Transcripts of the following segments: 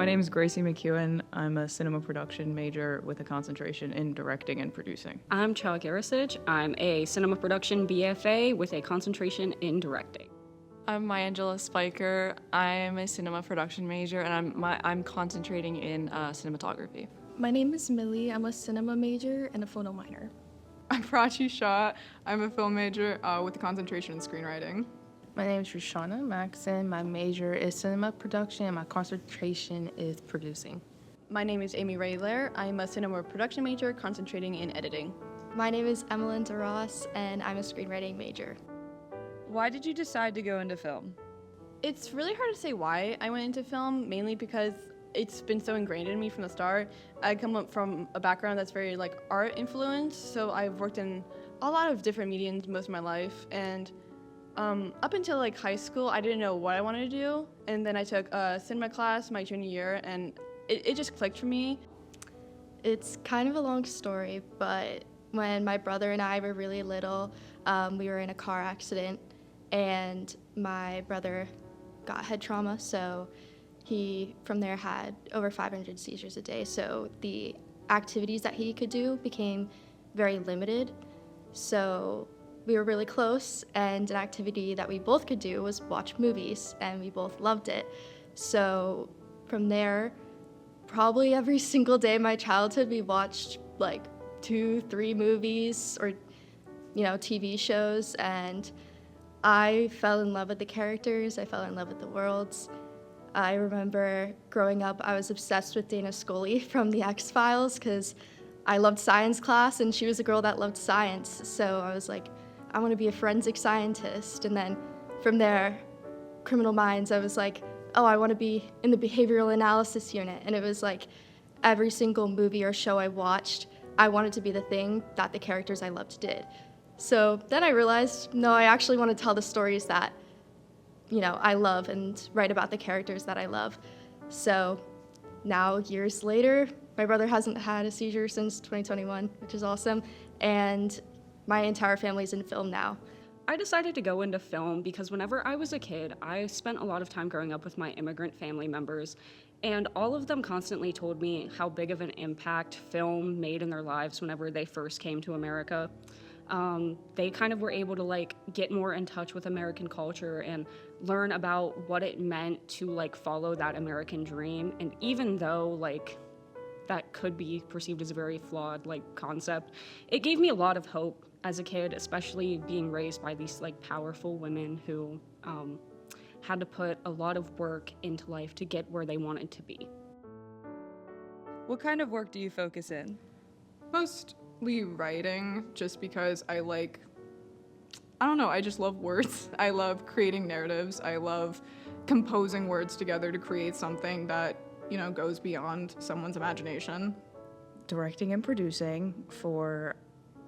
My name is Gracie McEwan. I'm a cinema production major with a concentration in directing and producing. I'm Garasich. I'm a cinema production BFA with a concentration in directing. I'm Mayangela Speicher. I'm a cinema production major, and I'm concentrating in cinematography. My name is Millie. I'm a cinema major and a photo minor. I'm Prachi Shah. I'm a film major with a concentration in screenwriting. My name is ReShawna Mackson. My major is cinema production, and my concentration is producing. My name is AmiRae Lehr. I'm a cinema production major concentrating in editing. My name is EmmaLynne DeRoss, and I'm a screenwriting major. Why did you decide to go into film? It's really hard to say why I went into film, mainly because it's been so ingrained in me from the start. I come up from a background that's very art influenced, so I've worked in a lot of different mediums most of my life, and up until high school, I didn't know what I wanted to do, and then I took a cinema class my junior year, and it just clicked for me. It's kind of a long story, but when my brother and I were really little, we were in a car accident, and my brother got head trauma, so he, from there, had over 500 seizures a day, so the activities that he could do became very limited. So we were really close, and an activity that we both could do was watch movies, and we both loved it. So from there, probably every single day of my childhood, we watched 2-3 movies or, TV shows, and I fell in love with the characters, I fell in love with the worlds. I remember growing up, I was obsessed with Dana Scully from The X-Files because I loved science class, and she was a girl that loved science, so I was like, I want to be a forensic scientist. And then from there, Criminal Minds, I was like, oh, I want to be in the behavioral analysis unit. And it was every single movie or show I watched, I wanted to be the thing that the characters I loved did. So then I realized, no, I actually want to tell the stories that, I love and write about the characters that I love. So now, years later, my brother hasn't had a seizure since 2021, which is awesome. And my entire family's in film now. I decided to go into film because whenever I was a kid, I spent a lot of time growing up with my immigrant family members, and all of them constantly told me how big of an impact film made in their lives whenever they first came to America. They kind of were able to get more in touch with American culture and learn about what it meant to follow that American dream. And even though that could be perceived as a very flawed concept, it gave me a lot of hope as a kid, especially being raised by these powerful women who had to put a lot of work into life to get where they wanted to be. What kind of work do you focus in? Mostly writing, just because I just love words. I love creating narratives. I love composing words together to create something that, goes beyond someone's imagination. Directing and producing for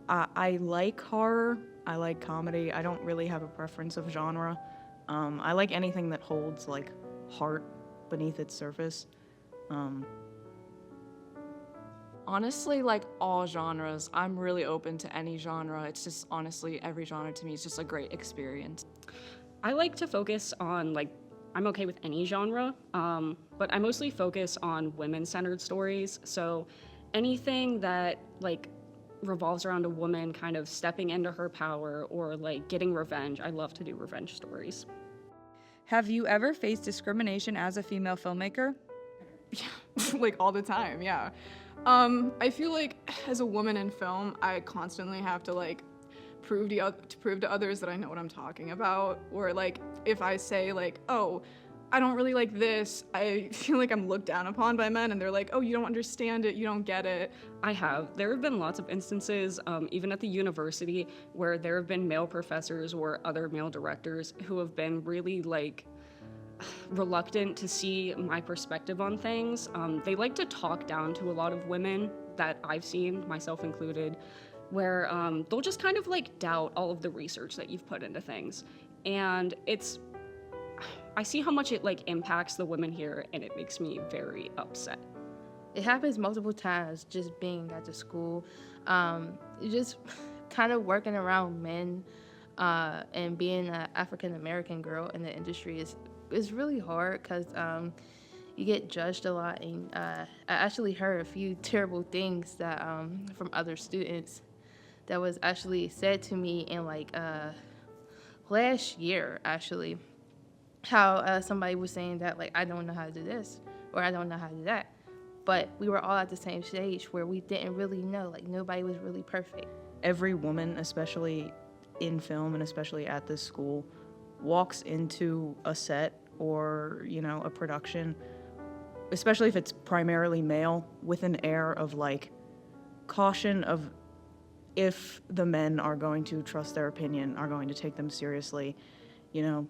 I like horror, I like comedy. I don't really have a preference of genre. I like anything that holds heart beneath its surface. Honestly, all genres. I'm really open to any genre. It's just honestly, every genre to me is just a great experience. I like to focus on I'm okay with any genre, but I mostly focus on women-centered stories. So anything that revolves around a woman kind of stepping into her power or getting revenge. I love to do revenge stories. Have you ever faced discrimination as a female filmmaker? Yeah, all the time, yeah. I feel as a woman in film, I constantly have to prove to others that I know what I'm talking about, or if I say oh, I don't really like this, I feel I'm looked down upon by men, and they're oh, you don't understand it, you don't get it. I have. There have been lots of instances, even at the university, where there have been male professors or other male directors who have been really reluctant to see my perspective on things. They like to talk down to a lot of women that I've seen, myself included, where they'll just kind of doubt all of the research that you've put into things. And I see how much it impacts the women here, and it makes me very upset. It happens multiple times just being at the school. Just kind of working around men and being an African American girl in the industry is really hard because you get judged a lot. And I actually heard a few terrible things that from other students that was actually said to me in like last year, actually, how somebody was saying that like I don't know how to do this or I don't know how to do that. But we were all at the same stage where we didn't really know, like nobody was really perfect. Every woman, especially in film and especially at this school, walks into a set or, you know, a production, especially if it's primarily male, with an air of like caution of if the men are going to trust their opinion, are going to take them seriously. You know,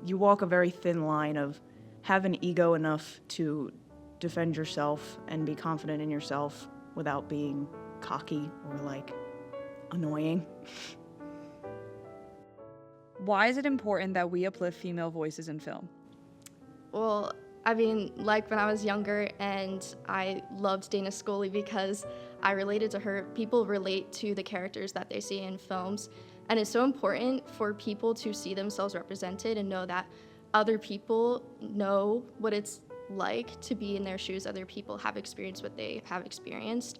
you walk a very thin line of have an ego enough to defend yourself and be confident in yourself without being cocky or like annoying. Why is it important that we uplift female voices in film? Well, I mean, like when I was younger and I loved Dana Scully because I related to her. People relate to the characters that they see in films. And it's so important for people to see themselves represented and know that other people know what it's like to be in their shoes. Other people have experienced what they have experienced.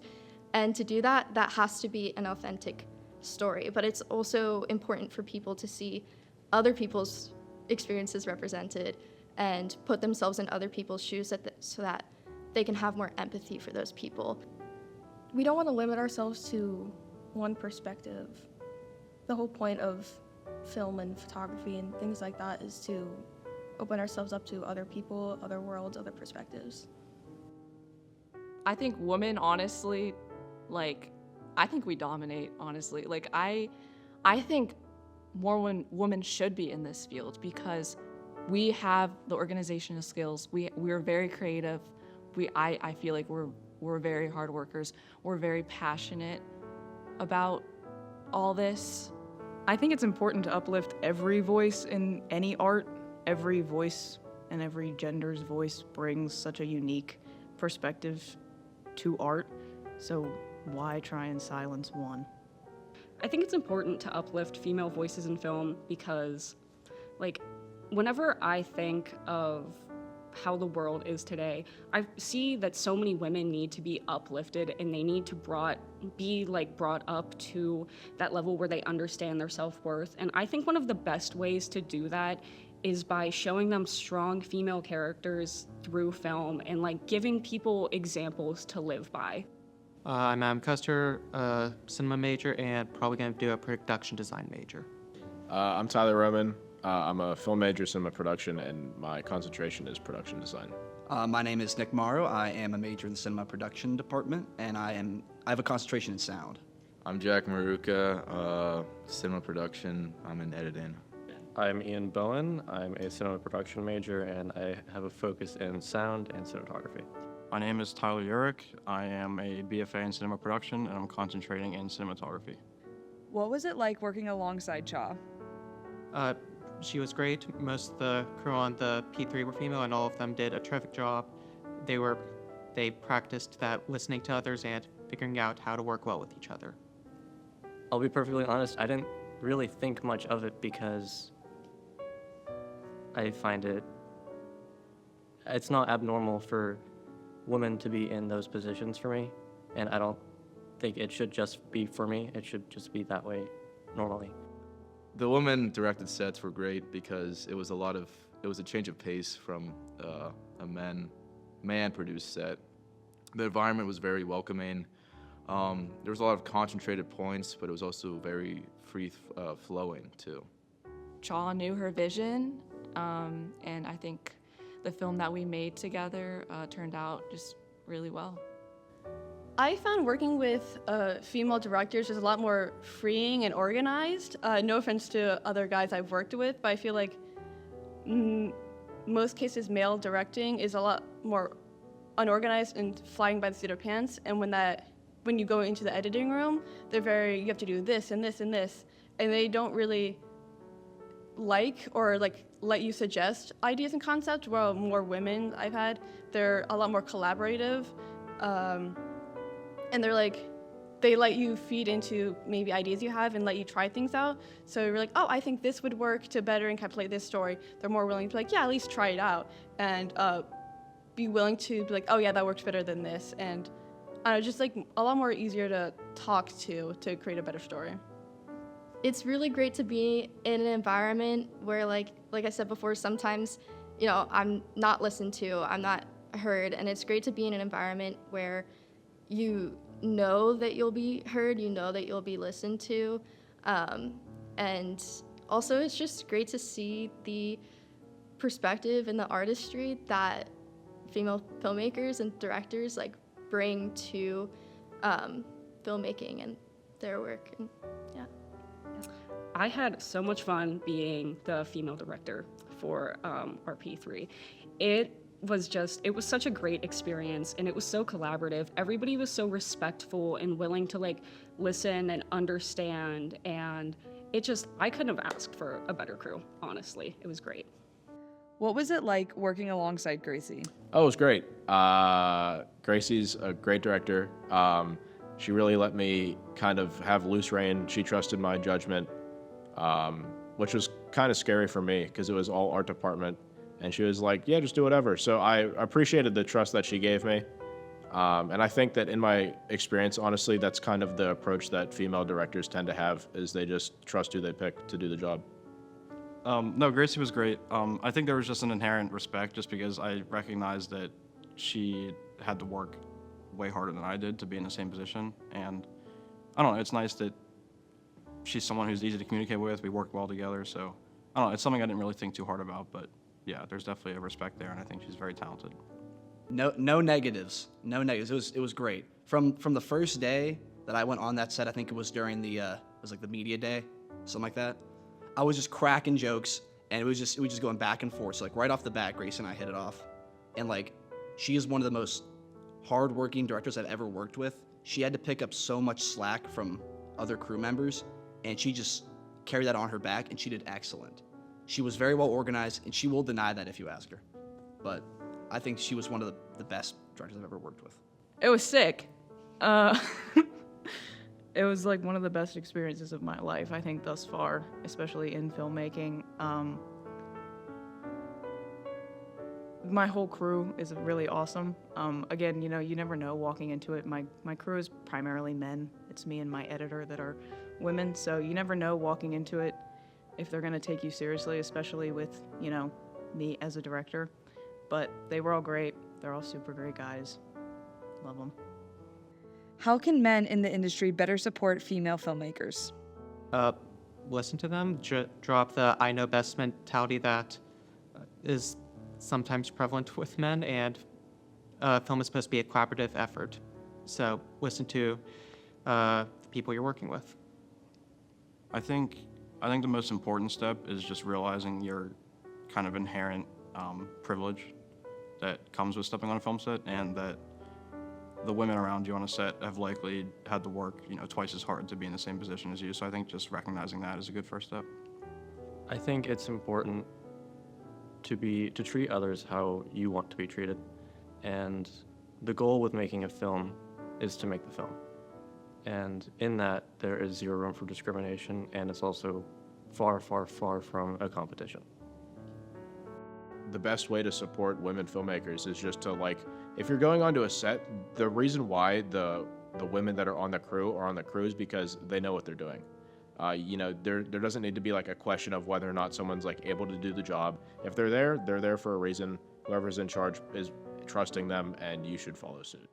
And to do that, that has to be an authentic story. But it's also important for people to see other people's experiences represented and put themselves in other people's shoes so that they can have more empathy for those people. We don't want to limit ourselves to one perspective. The whole point of film and photography and things like that is to open ourselves up to other people, other worlds, other perspectives. I think women, honestly, like, I think we dominate, honestly. Like, I think more women should be in this field because we have the organizational skills. We're very creative. I feel like we're very hard workers. We're very passionate about all this. I think it's important to uplift every voice in any art. Every voice and every gender's voice brings such a unique perspective to art. So why try and silence one? I think it's important to uplift female voices in film because, like, whenever I think of how the world is today, I see that so many women need to be uplifted and they need to be brought up to that level where they understand their self-worth. And I think one of the best ways to do that is by showing them strong female characters through film and like giving people examples to live by. I'm Custer, cinema major, and probably going to do a production design major. I'm Tyler Roman. I'm a film major, cinema production, and my concentration is production design. My name is Nick Mauro. I am a major in the cinema production department, and I have a concentration in sound. I'm Jack Maruca, cinema production. I'm in editing. I'm Ian Bowen. I'm a cinema production major, and I have a focus in sound and cinematography. My name is Tyler Yurek. I am a BFA in cinema production, and I'm concentrating in cinematography. What was it like working alongside Cha? She was great. Most of the crew on the P3 were female, and all of them did a terrific job. They practiced that listening to others and figuring out how to work well with each other. I'll be perfectly honest, I didn't really think much of it because I find it's not abnormal for women to be in those positions for me, and I don't think it should just be for me. It should just be that way normally. The women-directed sets were great because it was a change of pace from a man-produced set. The environment was very welcoming. There was a lot of concentrated points, but it was also very free-flowing too. Cha knew her vision, and I think the film that we made together turned out just really well. I found working with female directors is a lot more freeing and organized. No offense to other guys I've worked with, but I feel like most cases male directing is a lot more unorganized and flying by the seat of pants. And when you go into the editing room, you have to do this and this and this, and they don't really let you suggest ideas and concepts. While more women I've had, they're a lot more collaborative. And they let you feed into maybe ideas you have and let you try things out. So you're like, oh, I think this would work to better encapsulate this story. They're more willing to be like, yeah, at least try it out. And be willing to be like, oh yeah, that works better than this, and just like a lot more easier to talk to create a better story. It's really great to be in an environment where, like I said before, sometimes, I'm not listened to, I'm not heard, and it's great to be in an environment where you know that you'll be heard, you know that you'll be listened to, and also it's just great to see the perspective and the artistry that female filmmakers and directors like bring to filmmaking and their work. And yeah. I had so much fun being the female director for RP3. It was such a great experience, and it was so collaborative. Everybody was so respectful and willing to like listen and understand, and I couldn't have asked for a better crew, honestly. It was great. What was it like working alongside Gracie? Oh, it was great. Gracie's a great director. She really let me kind of have loose rein. She trusted my judgment, which was kind of scary for me because it was all art department. And she was like, yeah, just do whatever. So I appreciated the trust that she gave me. And I think that in my experience, honestly, that's kind of the approach that female directors tend to have, is they just trust who they pick to do the job. No, Gracie was great. I think there was just an inherent respect just because I recognized that she had to work way harder than I did to be in the same position. And I don't know, it's nice that she's someone who's easy to communicate with. We work well together. So I don't know, it's something I didn't really think too hard about, but yeah, there's definitely a respect there, and I think she's very talented. No negatives. No negatives. It was great. From the first day that I went on that set, I think it was during the the media day, something like that. I was just cracking jokes, and it was just going back and forth. So like right off the bat, Grace and I hit it off, and like she is one of the most hardworking directors I've ever worked with. She had to pick up so much slack from other crew members, and she just carried that on her back, and she did excellent. She was very well organized, and she will deny that if you ask her. But I think she was one of the best directors I've ever worked with. It was sick. It was like one of the best experiences of my life, I think, thus far, especially in filmmaking. My whole crew is really awesome. Again, you never know walking into it. My crew is primarily men. It's me and my editor that are women, so you never know walking into it if they're gonna take you seriously, especially with, me as a director. But they were all great. They're all super great guys. Love them. How can men in the industry better support female filmmakers? Listen to them. Drop the I know best mentality that is sometimes prevalent with men, and film is supposed to be a collaborative effort. So listen to the people you're working with. I think the most important step is just realizing your kind of inherent privilege that comes with stepping on a film set, and that the women around you on a set have likely had to work, twice as hard to be in the same position as you. So I think just recognizing that is a good first step. I think it's important to treat others how you want to be treated, and the goal with making a film is to make the film. And in that, there is zero room for discrimination, and it's also far, far, far from a competition. The best way to support women filmmakers is just to, if you're going onto a set, the reason why the women that are on the crew are on the crew is because they know what they're doing. There doesn't need to be a question of whether or not someone's able to do the job. If they're there for a reason. Whoever's in charge is trusting them, and you should follow suit.